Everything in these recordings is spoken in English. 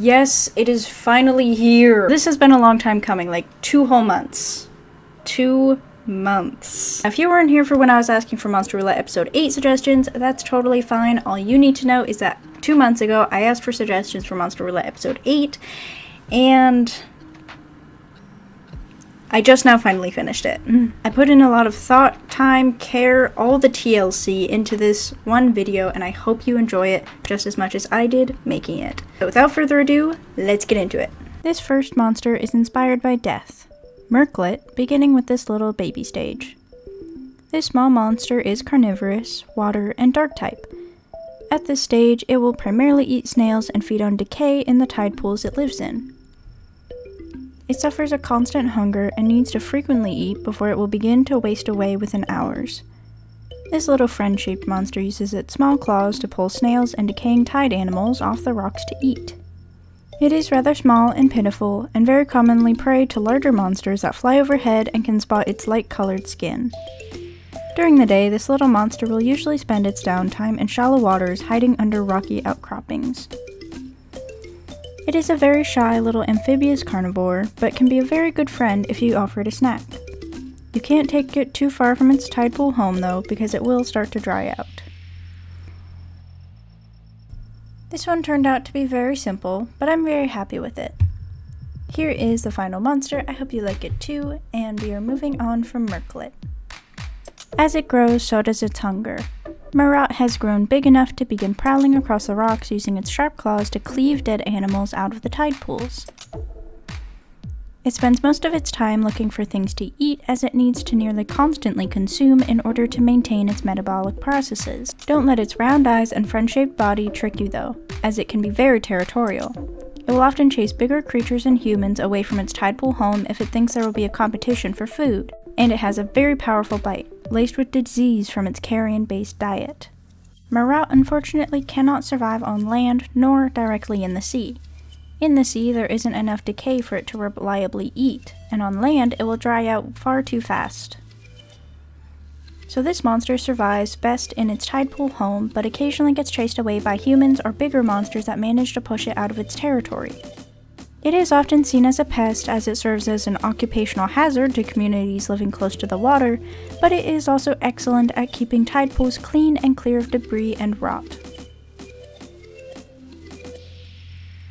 Yes, it is finally here. This has been a long time coming, like 2 whole months. 2 months. Now, if you weren't here for when I was asking for Monster Roulette episode 8 suggestions, that's totally fine. All you need to know is that 2 months ago, I asked for suggestions for Monster Roulette episode 8, and I just now finally finished it. I put in a lot of thought, time, care, all the TLC into this one video, and I hope you enjoy it just as much as I did making it. So without further ado, let's get into it. This first monster is inspired by death. Roulette, beginning with this little baby stage. This small monster is carnivorous, water, and dark type. At this stage, it will primarily eat snails and feed on decay in the tide pools it lives in. It suffers a constant hunger and needs to frequently eat before it will begin to waste away within hours. This little friend-shaped monster uses its small claws to pull snails and decaying tide animals off the rocks to eat. It is rather small and pitiful, and very commonly prey to larger monsters that fly overhead and can spot its light-colored skin. During the day, this little monster will usually spend its downtime in shallow waters, hiding under rocky outcroppings. It is a very shy little amphibious carnivore, but can be a very good friend if you offer it a snack. You can't take it too far from its tide pool home though, because it will start to dry out. This one turned out to be very simple, but I'm very happy with it. Here is the final monster. I hope you like it too, and we are moving on from Roulette. As it grows, so does its hunger. Roulette has grown big enough to begin prowling across the rocks using its sharp claws to cleave dead animals out of the tide pools. It spends most of its time looking for things to eat, as it needs to nearly constantly consume in order to maintain its metabolic processes. Don't let its round eyes and friend-shaped body trick you though, as it can be very territorial. It will often chase bigger creatures and humans away from its tide pool home if it thinks there will be a competition for food, and it has a very powerful bite, laced with disease from its carrion-based diet. Roulette unfortunately cannot survive on land nor directly in the sea. In the sea, there isn't enough decay for it to reliably eat, and on land, it will dry out far too fast. So this monster survives best in its tide pool home, but occasionally gets chased away by humans or bigger monsters that manage to push it out of its territory. It is often seen as a pest, as it serves as an occupational hazard to communities living close to the water, but it is also excellent at keeping tide pools clean and clear of debris and rot.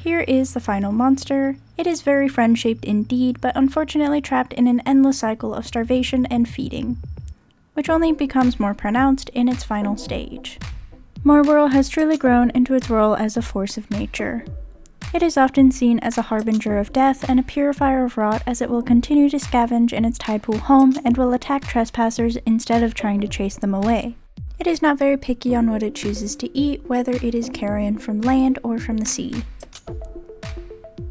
Here is the final monster. It is very friend-shaped indeed, but unfortunately trapped in an endless cycle of starvation and feeding, which only becomes more pronounced in its final stage. Morwhirl has truly grown into its role as a force of nature. It is often seen as a harbinger of death and a purifier of rot, as it will continue to scavenge in its tide pool home and will attack trespassers instead of trying to chase them away. It is not very picky on what it chooses to eat, whether it is carrion from land or from the sea.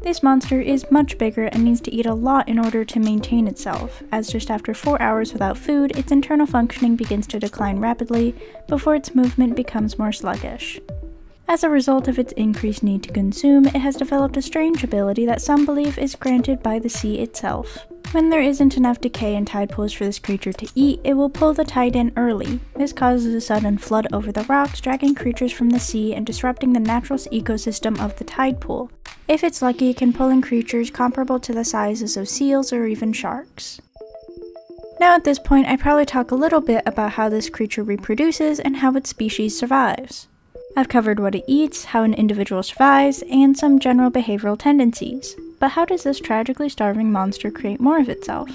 This monster is much bigger and needs to eat a lot in order to maintain itself, as just after 4 hours without food, its internal functioning begins to decline rapidly before its movement becomes more sluggish. As a result of its increased need to consume, it has developed a strange ability that some believe is granted by the sea itself. When there isn't enough decay in tide pools for this creature to eat, it will pull the tide in early. This causes a sudden flood over the rocks, dragging creatures from the sea and disrupting the natural ecosystem of the tide pool. If it's lucky, it can pull in creatures comparable to the sizes of seals or even sharks. Now at this point, I'd probably talk a little bit about how this creature reproduces and how its species survives. I've covered what it eats, how an individual survives, and some general behavioral tendencies. But how does this tragically starving monster create more of itself?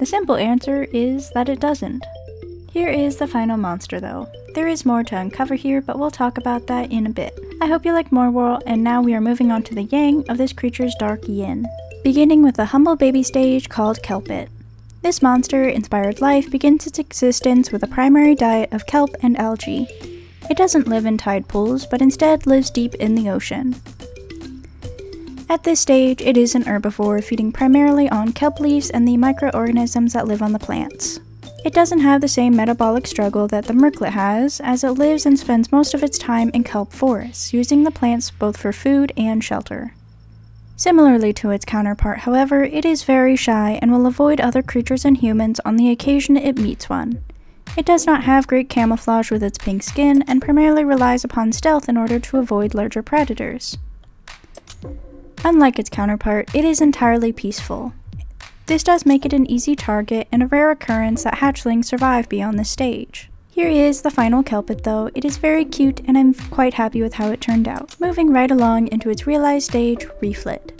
The simple answer is that it doesn't. Here is the final monster though. There is more to uncover here, but we'll talk about that in a bit. I hope you like Morwhirl, and now we are moving on to the yang of this creature's dark yin. Beginning with a humble baby stage called Kelpit. This monster-inspired life begins its existence with a primary diet of kelp and algae. It doesn't live in tide pools, but instead lives deep in the ocean. At this stage, it is an herbivore, feeding primarily on kelp leaves and the microorganisms that live on the plants. It doesn't have the same metabolic struggle that the Roulette has, as it lives and spends most of its time in kelp forests, using the plants both for food and shelter. Similarly to its counterpart, however, it is very shy and will avoid other creatures and humans on the occasion it meets one. It does not have great camouflage with its pink skin, and primarily relies upon stealth in order to avoid larger predators. Unlike its counterpart, it is entirely peaceful. This does make it an easy target and a rare occurrence that hatchlings survive beyond this stage. Here is the final kelpit though. It is very cute and I'm quite happy with how it turned out. Moving right along into its realized stage, Roulette.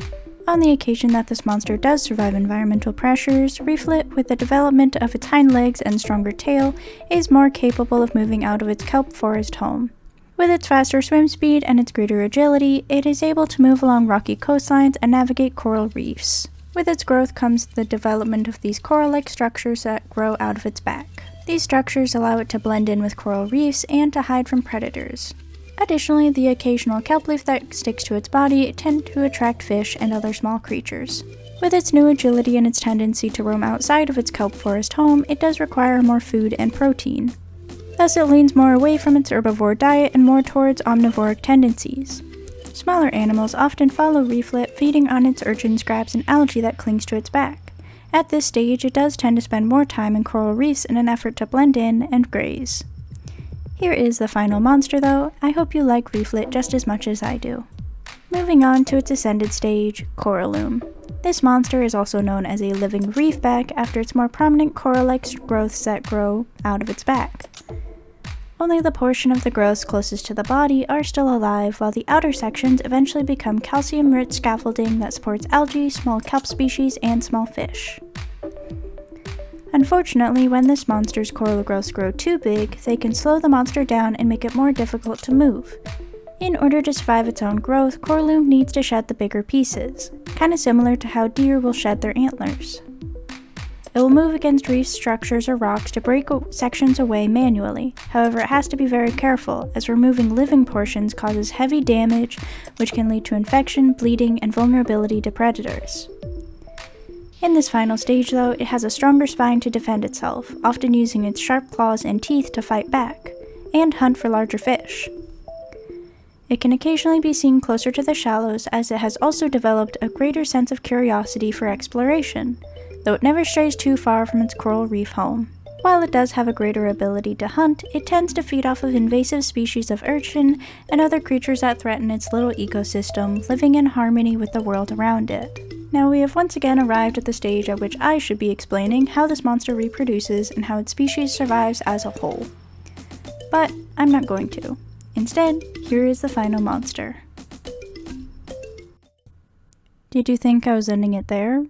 On the occasion that this monster does survive environmental pressures, Roulette, with the development of its hind legs and stronger tail, is more capable of moving out of its kelp forest home. With its faster swim speed and its greater agility, it is able to move along rocky coastlines and navigate coral reefs. With its growth comes the development of these coral-like structures that grow out of its back. These structures allow it to blend in with coral reefs and to hide from predators. Additionally, the occasional kelp leaf that sticks to its body tend to attract fish and other small creatures. With its new agility and its tendency to roam outside of its kelp forest home, it does require more food and protein. Thus, it leans more away from its herbivore diet and more towards omnivoric tendencies. Smaller animals often follow Roulette, feeding on its urchin scraps and algae that clings to its back. At this stage, it does tend to spend more time in coral reefs in an effort to blend in and graze. Here is the final monster though. I hope you like Roulette just as much as I do. Moving on to its ascended stage, Coralum. This monster is also known as a living reefback after its more prominent coral-like growths that grow out of its back. Only the portion of the growths closest to the body are still alive, while the outer sections eventually become calcium-rich scaffolding that supports algae, small kelp species, and small fish. Unfortunately, when this monster's coral growths grow too big, they can slow the monster down and make it more difficult to move. In order to survive its own growth, Coralum needs to shed the bigger pieces, kinda similar to how deer will shed their antlers. It will move against reef structures or rocks to break sections away manually. However, it has to be very careful, as removing living portions causes heavy damage, which can lead to infection, bleeding, and vulnerability to predators. In this final stage though, it has a stronger spine to defend itself, often using its sharp claws and teeth to fight back, and hunt for larger fish. It can occasionally be seen closer to the shallows, as it has also developed a greater sense of curiosity for exploration, though it never strays too far from its coral reef home. While it does have a greater ability to hunt, it tends to feed off of invasive species of urchin and other creatures that threaten its little ecosystem, living in harmony with the world around it. Now we have once again arrived at the stage at which I should be explaining how this monster reproduces and how its species survives as a whole. But I'm not going to. Instead, here is the final monster. Did you think I was ending it there?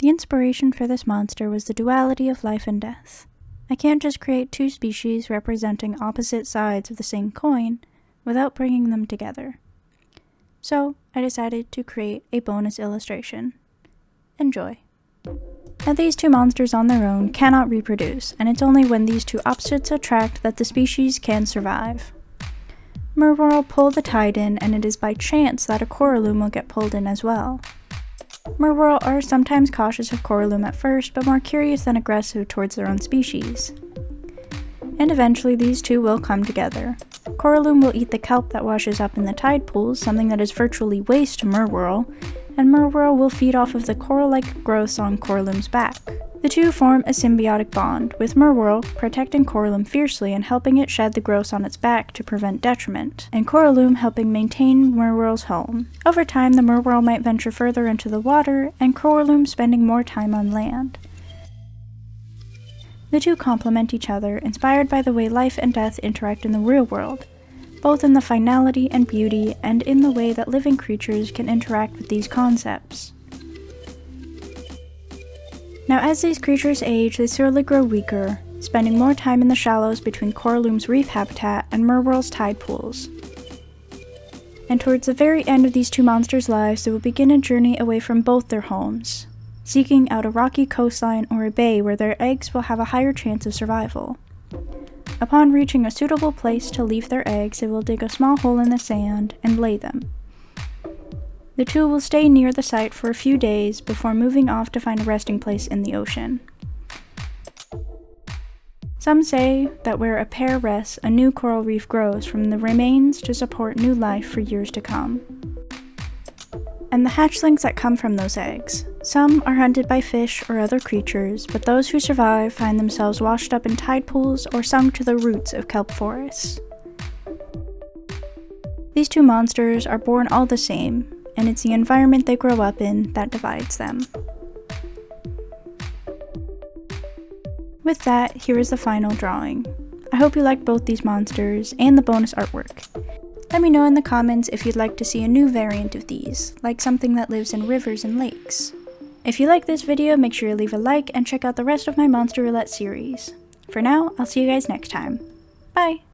The inspiration for this monster was the duality of life and death. I can't just create two species representing opposite sides of the same coin without bringing them together. So I decided to create a bonus illustration. Enjoy. Now these two monsters on their own cannot reproduce, and it's only when these two opposites attract that the species can survive. Merwhirl pulled the tide in, and it is by chance that a Coralum will get pulled in as well. Merwhirl are sometimes cautious of Coralum at first, but more curious than aggressive towards their own species. And eventually these two will come together. Coralum will eat the kelp that washes up in the tide pools, something that is virtually waste to Merwhirl, and Merwhirl will feed off of the coral-like growths on Coralum's back. The two form a symbiotic bond, with Merwhirl protecting Coralum fiercely and helping it shed the growths on its back to prevent detriment, and Coralum helping maintain Merwhirl's home. Over time, the Merwhirl might venture further into the water, and Coralum spending more time on land. The two complement each other, inspired by the way life and death interact in the real world, both in the finality and beauty, and in the way that living creatures can interact with these concepts. Now as these creatures age, they slowly grow weaker, spending more time in the shallows between Coralum's reef habitat and Merwhirl's tide pools. And towards the very end of these two monsters' lives, they will begin a journey away from both their homes, seeking out a rocky coastline or a bay where their eggs will have a higher chance of survival. Upon reaching a suitable place to leave their eggs, they will dig a small hole in the sand and lay them. The two will stay near the site for a few days before moving off to find a resting place in the ocean. Some say that where a pair rests, a new coral reef grows from the remains to support new life for years to come. And the hatchlings that come from those eggs. Some are hunted by fish or other creatures, but those who survive find themselves washed up in tide pools or sunk to the roots of kelp forests. These two monsters are born all the same, and it's the environment they grow up in that divides them. With that, here is the final drawing. I hope you liked both these monsters and the bonus artwork. Let me know in the comments if you'd like to see a new variant of these, like something that lives in rivers and lakes. If you like this video, make sure you leave a like and check out the rest of my Monster Roulette series. For now, I'll see you guys next time. Bye!